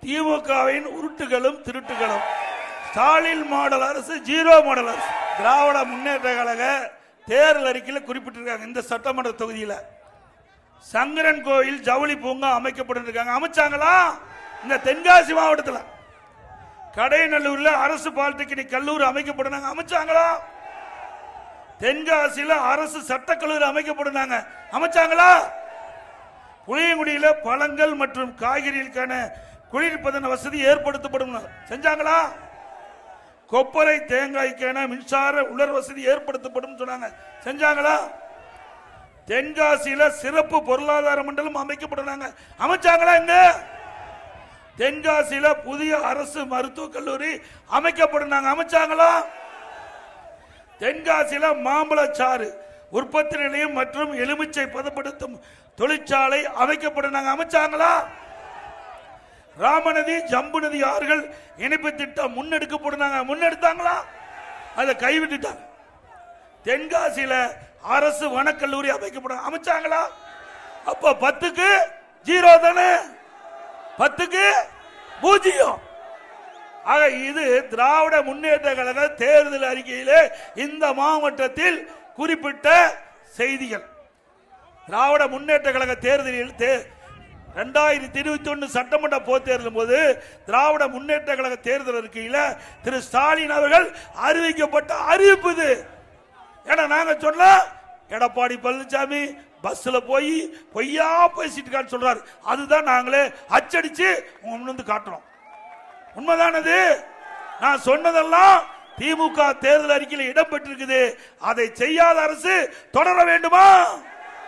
திமுகவின் உருட்டுகளும் திருட்டுகளும். ஸ்டாலின் மாடல் அரசு zero model அரசு. திராவிட முன்னேற்ற கழக தேர்தல் அறிக்கையில் குறிப்பிட்டிருக்காங்க. இந்த சட்டமன்ற தொகுதியில் சங்கரன் கோயில் ஜவுளி பூங்கா அமைக்கப்பட்டிருக்காங்க. அமைச்சாங்களா? இந்த தென்காசி மாவட்டத்தில் கடைநல்லூர்ல அரசு பாலிடெக்னிக் கல்லூரி அமைக்கப்பட்டாங்க. அமைச்சாங்களா? தென்காசியில் அரசு சட்டக்கல்லூரி அமைக்கப்பட்டாங்க. அமைச்சாங்களா? புளியங்குடியில் பழங்கள் மற்றும் காய்கறிகளுக்கான குளிர்பதன வசதி ஏற்படுத்தப்படும். செஞ்சாங்களா? கொப்பரை தேங்காய்க்கான மின்சார உலர் வசதி ஏற்படுத்தப்படும் சொன்னாங்க. செஞ்சாங்களா? தென்காசியில் சிறப்பு பொருளாதார மண்டலம் அமைக்கப்பட்டாங்க. அமைச்சாங்களா? இங்க தென்காசியில் புதிய அரசு மருத்துவக் கல்லூரி அமைக்கப்பட்டாங்க. அமைச்சாங்களா? தென்காசியில் மாம்பழச்சாறு உற்பத்தி நிலையம் மற்றும் எலுமிச்சை பதப்படுத்தும் தொழிற்சாலை அமைக்கப்பட்டாங்க. அமைச்சாங்களா? ராமநதி ஜம்பு நதி ஆறுகள் இணைப்பு திட்டம் முன்னெடுக்கப்பட்டாங்க. முன்னெடுத்தாங்களா? அதை கைவிட்டுட்டாங்க. தென்காசியில் அரசு வனக்கல்லூரி அமைக்கப்படும். அமைச்சாங்களா? அப்ப 10க்கு 0 தானே, 10க்கு 0. ஆக இது திராவிட முன்னேற்ற கழக தேர்தல் அறிக்கையிலே இந்த மாவட்டத்தில் குறிப்பிட்ட செய்திகள். திராவிட முன்னேற்ற கழக தேர்தலில் 2021 சட்டமன்ற பொதுத் தேர்தலும் போது திராவிட முன்னேற்ற கழக தேர்தல் அறிக்கையில் திரு ஸ்டாலின் அவர்கள் அறிவிக்கப்பட்ட அறிவிப்பு இது. ஏன்னா நாங்க சொன்ன எடப்பாடி பழனிசாமி பஸ்ல போய் பொய்யா பேசிட்டு சொல்றாரு. அதுதான் நாங்களே அச்சடிச்சு உங்க முன்னு காட்டுறோம். உண்மைதானது? நான் சொன்னதெல்லாம் திமுக தேர்தல் அறிக்கையில் இடம்பெற்றிருக்குது. அதை செய்யாத அரசு தொடர வேண்டுமா?